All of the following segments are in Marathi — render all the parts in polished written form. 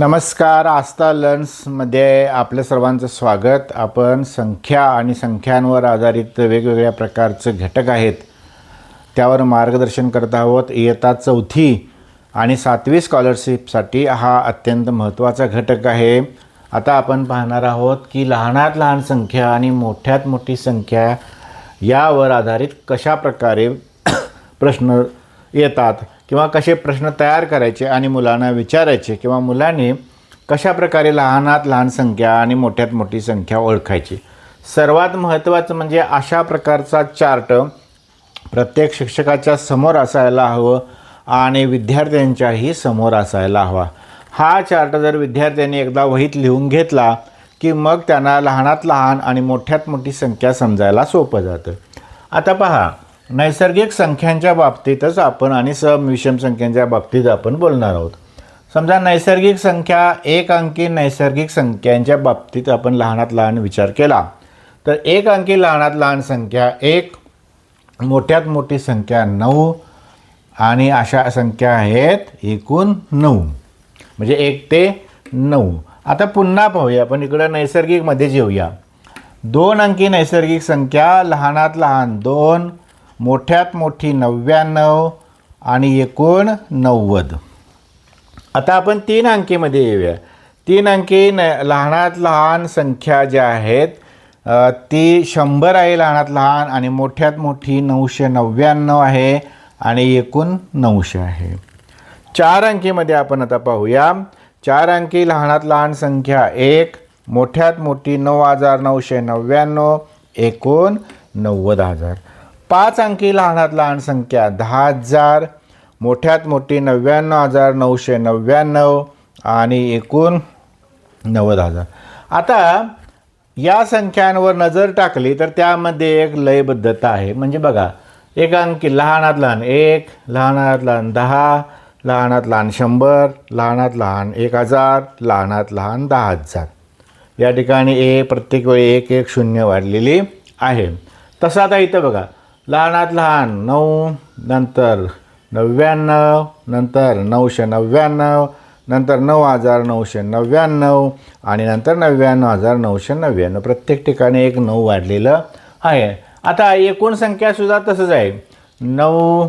नमस्कार. आस्था लर्न्समध्ये आपल्या सर्वांचं स्वागत. आपण संख्या आणि संख्यांवर आधारित वेगवेगळ्या प्रकारचे घटक आहेत त्यावर मार्गदर्शन करत आहोत. इयत्ता 4थी आणि 7वी स्कॉलरशिपसाठी हा अत्यंत महत्त्वाचा घटक आहे. आता आपण पाहणार आहोत की लहानात लहान संख्या आणि मोठ्यात मोठी संख्या यावर आधारित कशा प्रकारे प्रश्न येतात किंवा कसे प्रश्न तयार करायचे आणि मुलांना विचारायचे किंवा मुलांनी कशा प्रकारे लहानात लहान संख्या आणि मोठ्यात मोठी संख्या ओळखायची. सर्वात महत्त्वाचं म्हणजे अशा प्रकारचा चार्ट प्रत्येक शिक्षकाच्या समोर असायला हवं आणि विद्यार्थ्यांच्याही समोर असायला हवा. हा चार्ट जर विद्यार्थ्यांनी एकदा वहीत लिहून घेतला की मग त्यांना लहानात लहान आणि मोठ्यात मोठी संख्या समजायला सोपं जातं. आता पहा, नैसर्गिक संख्यांच्या बाबतीतच आपण आणि सम विषम संख्यांच्या बाबतीत आपण बोलणार आहोत. समजा नैसर्गिक संख्या एक अंकी नैसर्गिक संख्यांच्या बाबतीत आपण लहानात लहान विचार केला तर एक अंकी लहानात लहान संख्या 1, मोठ्यात मोठी संख्या 9 आणि अशा संख्या आहेत एकूण 9, म्हणजे 1 ते 9. आता पुन्हा पाहूया, आपण इकडं नैसर्गिकमध्ये जेऊया. 2 अंकी नैसर्गिक संख्या लहानात लहान 2, मोठ्यात मोठी 99 आणि एकूण 90. आता आपण 3 अंकीमध्ये येऊया. 3 अंकी लहानात लहान संख्या ज्या आहेत ती 100 आहे लहानात लहान आणि मोठ्यात मोठी 999 आहे आणि एकूण 900 आहे. 4 अंकीमध्ये आपण आता पाहूया. 4 अंकी लहानात लहान संख्या 1, मोठ्यात मोठी 9999 एकूण 90,000. 5 अंकी लहानात लहान संख्या 10,000, मोठ्यात मोठी 99,999 आणि एकूण 90,000. आता या संख्यांवर नजर टाकली तर त्यामध्ये एक लयबद्धता आहे. म्हणजे बघा, एक अंकी लहानात लहान 1, लहानात लहान 10, लहानात लहान 100, लहानात लहान 1000, लहानात लहान 10,000. या ठिकाणी प्रत्येक वेळी 1 1 0 वाढलेली आहे. तसं आता इथं बघा, लहानात लहान 9, नंतर 99, नंतर 999, नंतर 9,999 आणि नंतर 99,999. प्रत्येक ठिकाणी एक 9 वाढलेलं आहे. आता एकूण संख्यासुद्धा तसंच आहे. 9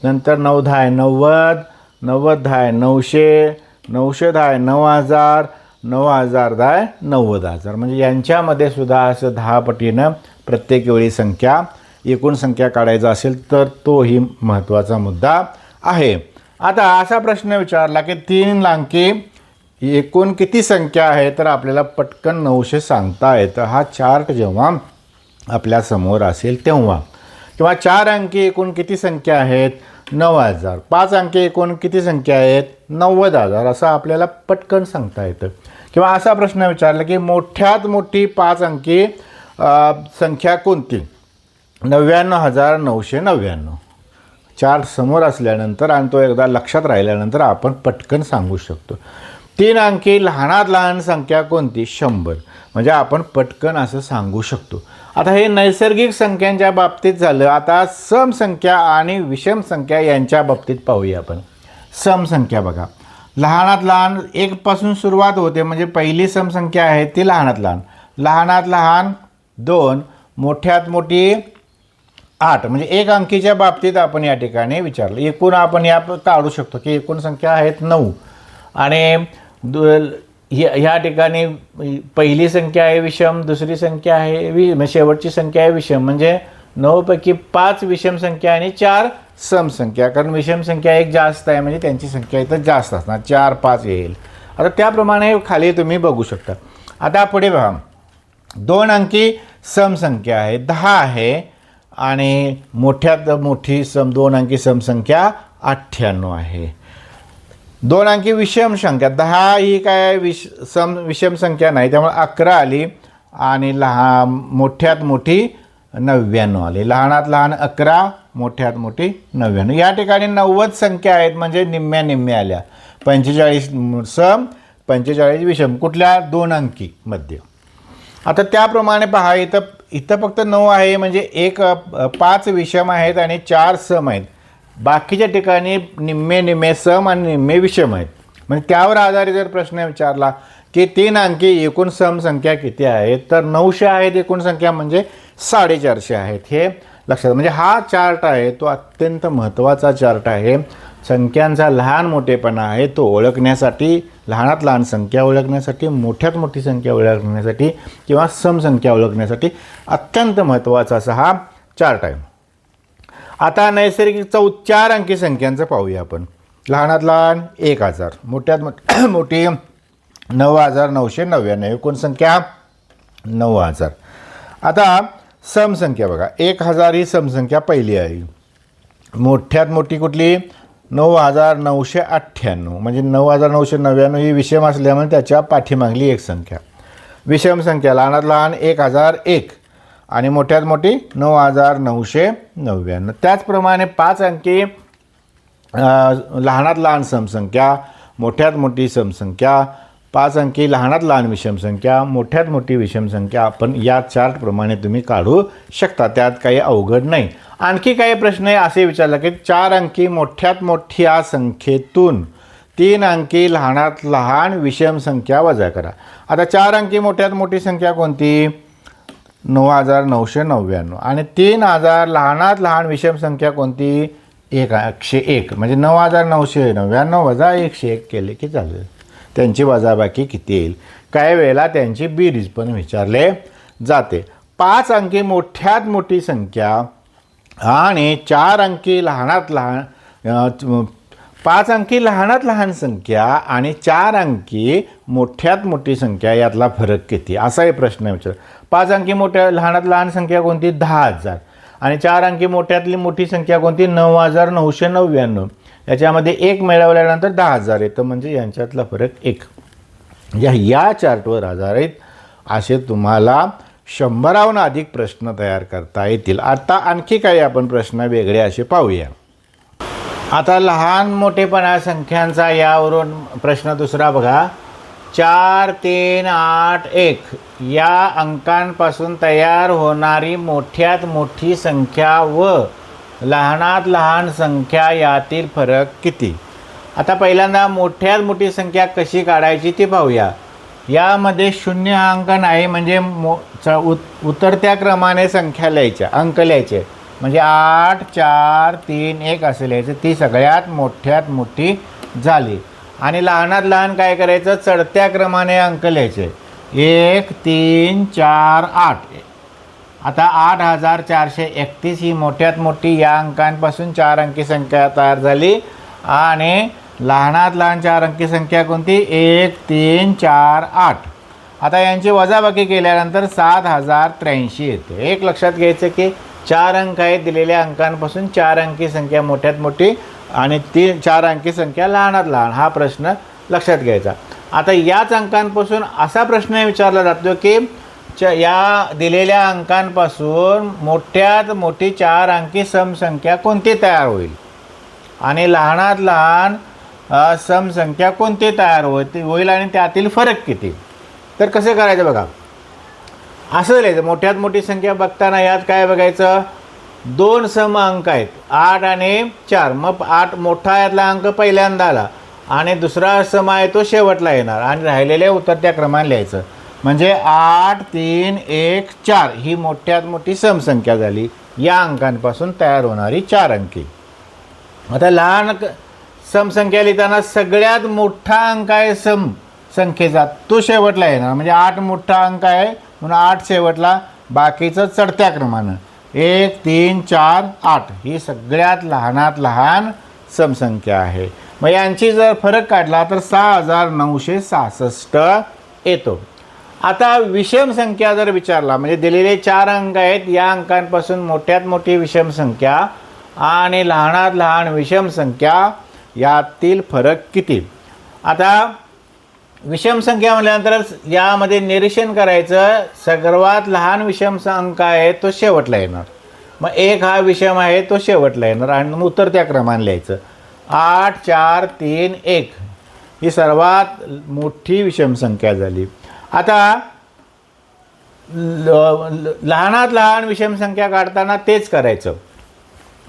नंतर 9 10 90, 90 10 900, 900 10 9,000, 9,000 10 90,000. म्हणजे यांच्यामध्ये सुद्धा असं 10 पटीनं प्रत्येक वेळी संख्या एकूण संख्या काढायचा असेल तर तोही महत्त्वाचा मुद्दा आहे. आता असा प्रश्न विचारला की 3 अंकी एकूण किती संख्या आहे तर आपल्याला पटकन 900 सांगता येतं. हा चार्ट जेव्हा आपल्यासमोर असेल तेव्हा. किंवा 4 अंकी एकूण किती संख्या आहेत 9,000, 5 अंकी एकूण किती संख्या आहेत 90,000 असं आपल्याला पटकन सांगता येतं. किंवा असा प्रश्न विचारला की मोठ्यात मोठी 5 अंकी संख्या कोणती 99,999. चार्ट समोर असल्यानंतर आणि तो एकदा लक्षात राहिल्यानंतर आपण पटकन सांगू शकतो. 3 अंकी लहानात लहान संख्या कोणती 100, म्हणजे आपण पटकन असं सांगू शकतो. आता हे नैसर्गिक संख्यांच्या बाबतीत झालं. आता सम संख्या आणि विषम संख्या यांच्या बाबतीत पाहूया आपण. सम संख्या बघा, लहानात लहान 1 पासून सुरुवात होते, म्हणजे पहिली सम संख्या आहे ती लहानात लहान. लहानात लहान 2, मोठ्यात मोठी 8, म्हणजे 1 अंकीच्या बाबतीत आपण या ठिकाणी विचारलं. एकूण आपण या काढू शकतो की एकूण संख्या आहेत 9 आणि ह्या ठिकाणी पहिली संख्या आहे विषम, दुसरी संख्या आहे शेवटची संख्या आहे विषम, म्हणजे 9 पैकी 5 विषम संख्या आणि 4 सम संख्या. कारण विषम संख्या एक जास्त आहे म्हणजे त्यांची संख्या इथं जास्त असणार, 4 5 येईल. आता त्याप्रमाणे खाली तुम्ही बघू शकता. आता पुढे बघा, 2 अंकी सम संख्या आहे 10 आहे आणि मोठ्यात मोठी 2 अंकी सम संख्या 98 आहे. 2 अंकी विषम संख्या 10 ही काय विषम संख्या नाही, त्यामुळे 11 आली आणि मोठ्यात मोठी 99 आली. लहानात लहान 11, मोठ्यात मोठी 99. या ठिकाणी 90 संख्या आहेत म्हणजे निम्म्या निम्म्या आल्या. 45 सम 45 विषम कुठल्या 2 अंकीमध्ये. आता त्याप्रमाणे पहा, इथं फक्त 9 आहे म्हणजे 5 विषम आहेत आणि 4 सम आहेत. बाकीच्या ठिकाणी निम्मे निम्मे सम आणि निम्मे विषम आहेत. म्हणजे त्यावर आधारित जर प्रश्न विचारला की 3 अंकी एकूण समसंख्या किती आहेत, तर 900 आहेत एकूण संख्या म्हणजे 450 आहेत, हे लक्षात. म्हणजे हा चार्ट आहे तो अत्यंत महत्त्वाचा चार्ट आहे. संख्यांचा लहान मोठेपणा आहे तो ओळखण्यासाठी, लहानात लहान संख्या ओळखण्यासाठी, मोठ्यात मोठी संख्या ओळखण्यासाठी किंवा समसंख्या ओळखण्यासाठी अत्यंत महत्त्वाचा असा हा चार्ट आहे. आता नैसर्गिक 4 अंकी संख्यांचं पाहूया आपण. लहानात लहान 1000, मोठ्यात मोठी 9999, एकूण संख्या 9000. आता समसंख्या बघा, 1000 ही समसंख्या पहिली आहे. मोठ्यात मोठी कुठली? 9998, म्हणजे 9999 ही विषम असल्यामुळे त्याच्या पाठीमागली एक संख्या. विषम संख्या लहानात लहान 1001 आणि मोठ्यात मोठी 9999. त्याचप्रमाणे 5 अंकी लहानात लहान समसंख्या, मोठ्यात मोठी समसंख्या, 5 अंकी लहानात लहान विषम संख्या, मोठ्यात मोठी विषम संख्या आपण या चार्टप्रमाणे तुम्ही काढू शकता. त्यात काही अवघड नाही. आणखी काही प्रश्न असे विचारले की 4 अंकी मोठ्यात मोठ्या संख्येतून 3 अंकी लहानात लहान विषम संख्या वजा करा. आता 4 अंकी मोठ्यात मोठी संख्या कोणती? 9999. आणि 3000 लहानात लहान विषम संख्या कोणती? 101. म्हणजे 9999 वजा 101 केले की चालेल. त्यांची वजाबाकी किती येईल? काही वेळेला त्यांची बेरीज पण विचारले जाते. 5 अंकी मोठ्यात मोठी संख्या आणि 4 अंकी लहानात लहान 5 अंकी लहानात लहान संख्या आणि 4 अंकी मोठ्यात मोठी संख्या यातला फरक किती? असाही प्रश्न विचार. 5 अंकी मोठ्या लहानात लहान संख्या कोणती? 10000 आणि 4 अंकी मोठ्यातली मोठी संख्या कोणती? 9999. याच्यामध्ये 1 मिळवल्यानंतर 10000 येतं, म्हणजे यांच्यातला फरक 1. या चार्टवर आधारित असे तुम्हाला 100हून अधिक प्रश्न तयार करता येतील. आता आणखी काही आपण प्रश्न वेगळे असे पाहूया. आता लहान मोठेपणा संख्यांचा यावरून प्रश्न दुसरा बघा. 4, 3, 8, 1 या अंकांपासून तयार होणारी मोठ्यात मोठी संख्या व लहानात लहान संख्या यातील फरक किती? आता पहिल्यांदा मोठ्यात मोठी संख्या कशी काढायची ती पाहूया. यामध्ये शून्य अंक नाही, म्हणजे उतरत्या क्रमाने संख्या लिहायच्या, अंक लिहायचे. म्हणजे 8, 4, 3, 1 असं लिहायचं. ती सगळ्यात मोठ्यात मोठी झाली. आणि लहानात लहान काय करायचं? चढत्या क्रमाने अंक लिहायचे. 1, 3, 4, 8. आता 8431 ही मोठ्यात मोठी या अंकांपासून 4 अंकी संख्या तयार झाली. आणि लहानात लहान 4 अंकी संख्या कोणती? 1, 3, 4, 8. आता यांची वजाबाकी केल्यानंतर 7083 येते. एक लक्षात घ्यायचं की 4 अंक आहेत, दिलेल्या अंकांपासून 4 अंकी संख्या मोठ्यात मोठी आणि 4 अंकी संख्या लहानात लहान, हा प्रश्न लक्षात घ्यायचा. आता याच अंकांपासून असा प्रश्न विचारला जातो की या दिलेल्या अंकांपासून मोठ्यात मोठी 4 अंकी समसंख्या कोणती तयार होईल आणि लहानात लहान समसंख्या कोणती तयार होईल आणि त्यातील फरक किती? तर कसं करायचं बघा. असं लिहायचं. मोठ्यात मोठी संख्या बघताना यात काय बघायचं? 2 सम अंक आहेत, 8 आणि 4. मग 8 मोठा यातला अंक पहिल्यांदा आला आणि दुसरा सम आहे तो शेवटला येणार आणि राहिलेले उतरत्या क्रमाने लिहायचं. म्हणजे 8, 3, 1, 4 ही मोठ्यात मोठी समसंख्या झाली. या अंकांपासून तयार होणारी 4 अंकी. आता लहान समसंख्या लिहिताना सगळ्यात मोठा अंक आहे सम संख्येचा, तो शेवटला येणार. म्हणजे 8 मोठा अंक आहे म्हणून 8 शेवटला, बाकीचं चढत्या क्रमानं 1, 3, 4, 8 ही सगळ्यात लहानात लहान समसंख्या आहे. मग यांची जर फरक काढला तर 6966 येतो. आता विषम संख्या जर विचारला, म्हणजे दिलेले 4 अंक आहेत, या अंकांपासून मोठ्यात मोठी विषम संख्या आणि लहानात लहान विषम संख्या यातील फरक किती? आता विषम संख्या म्हटल्यानंतर यामध्ये निरीक्षण करायचं. सर्वात लहान विषम अंक आहे तो शेवटला येणार. मग 1 हा विषम आहे तो शेवटला येणार आणि उतरत्या क्रमाने लिहायचं. 8, 4, 3, 1 ही सर्वात मोठी विषम संख्या झाली. आता लहानात लहान विषम संख्या काढताना तेच करायचं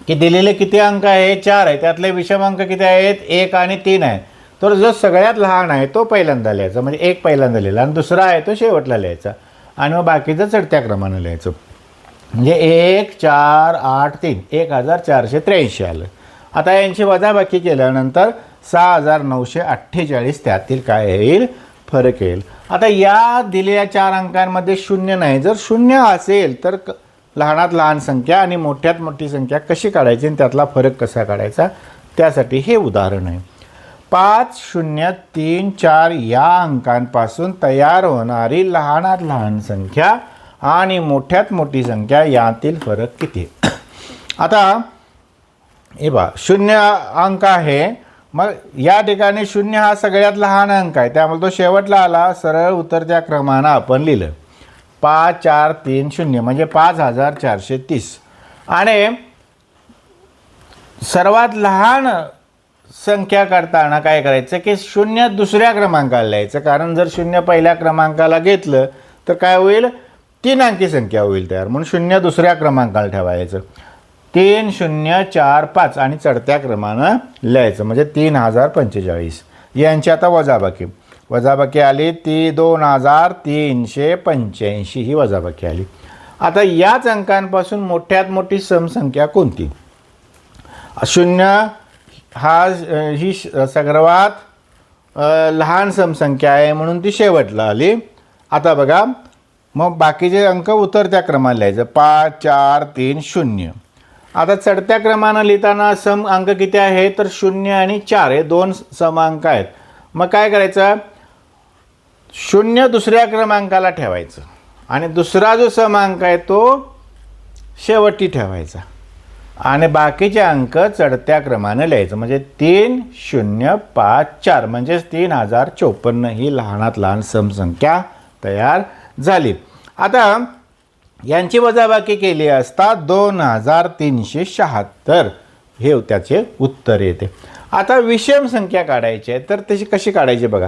की दिलेले किती अंक आहे? 4 आहे, त्यातले विषम अंक किती आहेत? 1 आणि 3 आहे. तर जो सगळ्यात लहान आहे तो पहिल्यांदा लिहायचा, म्हणजे एक पहिल्यांदा लिहिला आणि दुसरा आहे तो शेवटला लिहायचा आणि मग बाकीचं चढत्या क्रमानं लिहायचं. म्हणजे 1 4 8 3 1483 आलं. आता यांची वजाबाकी केल्यानंतर 6948 त्यातील काय येईल, फरक येईल. आता या दिलेल्या 4 अंकांमध्ये शून्य नाही. जर शून्य असेल तर लहानात लहान संख्या आणि मोठ्यात मोठी संख्या कशी काढायची आणि त्यातला फरक कसा काढायचा, त्यासाठी हे उदाहरण आहे. 5034 या अंकांपासून तयार होणारी लहानात लहान संख्या आणि मोठ्यात मोठी संख्या यातील फरक किती. आता हे बा, शून्य अंक आहे, मग या ठिकाणी शून्य हा सगळ्यात लहान अंक आहे, त्यामुळे तो शेवटला आला. सरळ उतरत्या क्रमानं आपण लिहिलं 5430 म्हणजे 5430. आणि सर्वात लहान संख्या करताना काय करायचं की शून्य दुसऱ्या क्रमांकाला लिहायचं, कारण जर शून्य पहिल्या क्रमांकाला घेतलं तर काय होईल, 3 अंकी संख्या होईल तयार, म्हणून शून्य दुसऱ्या क्रमांकाला ठेवायचं. 3045 आणि चढत्या क्रमानं लिहायचं, म्हणजे 3045. यांची आता वजाबाकी आली ती 2385 ही वजाबाकी आली. आता याच अंकांपासून मोठ्यात मोठी समसंख्या कोणती. शून्य ही सर्वात लहान समसंख्या आहे म्हणून ती शेवटला आली. आता बघा, मग बाकीचे अंक उतरत्या क्रमाने लिहायचं 5430. आता चढत्या क्रमानं लिहिताना सम अंक किती आहे तर 0 आणि 4 हे 2 सम अंक आहेत. मग काय करायचं, 0 दुसऱ्या क्रमांकाला ठेवायचं आणि दुसरा जो सम अंक आहे तो शेवटी ठेवायचा आणि बाकीचे अंक चढत्या क्रमाने लिहायचं, म्हणजे 3054 म्हणजेच 3054 ही लहानात लहान समसंख्या तयार झाली. आता यांची वजाबाकी केली असता 2376 हे त्याचे उत्तर येते. आता विषम संख्या काढायची आहे, तर तशी कशी काढायची बघा.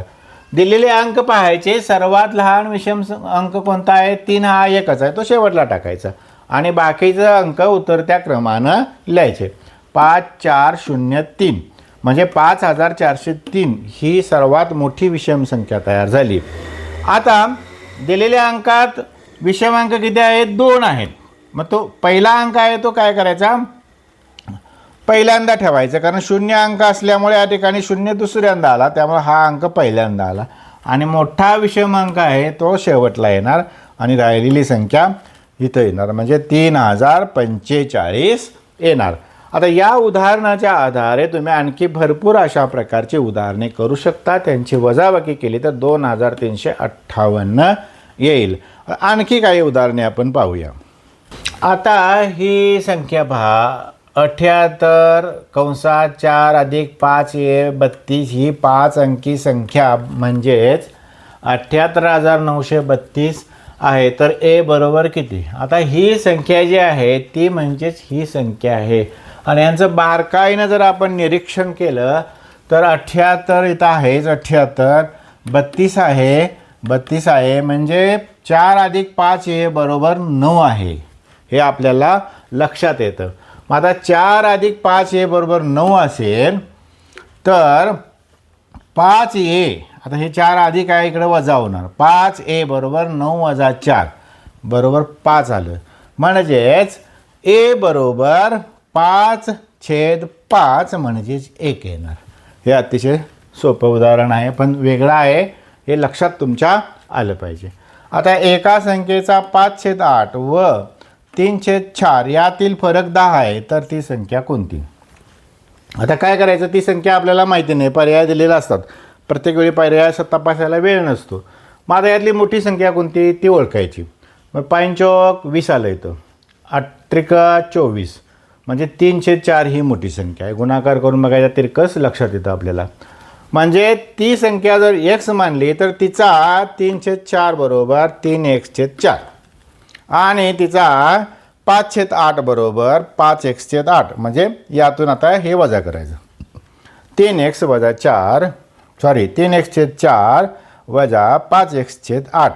दिलेले अंक पाहायचे, सर्वात लहान विषम अंक कोणता आहे, 3 हा एकच आहे, तो शेवटला टाकायचा आणि बाकीचे अंक उतरत्या क्रमानं लिहायचे. 5403 म्हणजे 5403 ही सर्वात मोठी विषम संख्या तयार झाली. आता दिलेल्या अंकात विषम अंक किती आहेत, 2 आहेत. मग तो पहिला अंक आहे तो काय करायचा, पहिल्यांदा ठेवायचा, कारण 0 अंक असल्यामुळे या ठिकाणी 0 दुसऱ्यांदा आला, त्यामुळे हा अंक पहिल्यांदा आला. आणि मोठा विषम अंक आहे तो शेवटला येणार आणि राहिलेली संख्या इथं येणार, म्हणजे 3045 येणार. आता या उदाहरणाच्या आधारे तुम्ही आणखी भरपूर अशा प्रकारची उदाहरणे करू शकता. त्यांची वजाबाकी केली तर 2358 येईल. आणखी काही उदाहरणे आपण पाहूया. आता ही संख्या पहा, 78 कंसात 4 अधिक 5 हे 32 ही 5 अंकी संख्या म्हणजेच 78932 आहे. तर ए बरोबर किती. आता ही संख्या जी आहे ती म्हणजेच ही संख्या आहे आणि यांचं बारकाईनं जर आपण निरीक्षण केलं तर 78 इथं आहेच, 78 32 आहे म्हणजे 4 अधिक 5 हे बरोबर 9 आहे, हे आपल्याला लक्षात येतं. मग आता 4 अधिक 5 हे बरोबर 9 असेल तर 5A, आता हे 4 अधिक आहे इकडे वजा होणार, 5A बरोबर 9 वजा 4 बरोबर 5 आलं. म्हणजेच ए बरोबर 5/5 म्हणजेच 1 येणार. हे अतिशय सोपं उदाहरण आहे पण वेगळं आहे, हे लक्षात तुमच्या आलं पाहिजे. आता एका संख्येचा 5/8 व 3/4 यातील फरक 10 आहे, तर ती संख्या कोणती. आता काय करायचं, ती संख्या आपल्याला माहिती नाही, पर्याय दिलेला असतात, प्रत्येक वेळी पर्याय तपासायला वेळ नसतो. मग आता यातली मोठी संख्या कोणती ती ओळखायची. मग 5×4 आलं इथं, 8×3 म्हणजे 3/4 ही मोठी संख्या आहे. गुणाकार करून बघायचा तिरकस लक्षात येतं आपल्याला. म्हणजे ती संख्या जर x मानली तर तिचा 3/4 बरोबर 3x/4 आणि तिचा 5/8 बरोबर 5x/8. म्हणजे यातून आता हे वजा करायचं, 3x - 4 वजा 5x/8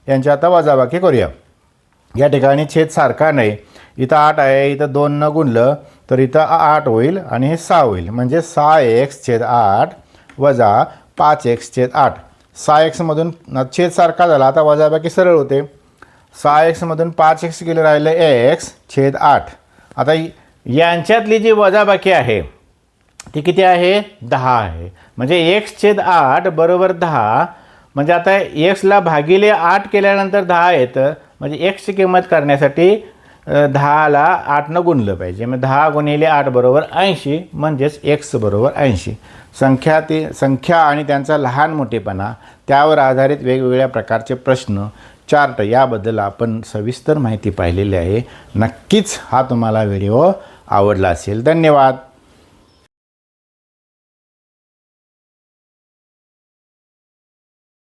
यांची आता वजाबाकी करूया. या ठिकाणी छेद सारखा नाही, इथं 8 आहे, इथं 2 न गुणलं तर इथं 8 होईल आणि हे 6 होईल, म्हणजे 6x/8 वजा 5x/8. 6x छेद सारखा झाला, आता वजाबाकी सरळ होते. 6x 5x गेलं, राहिलं x/8. आता यांच्यातली जी वजाबाकी आहे ती किती आहे? 10 आहे. म्हणजे x/8 बरोबर 10. म्हणजे आता एक्सला भागिले 8 केल्यानंतर 10 येतं. म्हणजे एक्सची किंमत करण्यासाठी 10ला 8नं गुणलं पाहिजे. मग 10 गुणिले 8 बरोबर 80. म्हणजेच x बरोबर 80. संख्या आणि त्यांचा लहान मोठेपणा त्यावर आधारित वेगवेगळ्या प्रकारचे प्रश्न, चार्ट याबद्दल आपण सविस्तर माहिती पाहिलेली आहे. नक्कीच हा तुम्हाला व्हिडिओ आवडला असेल. धन्यवाद.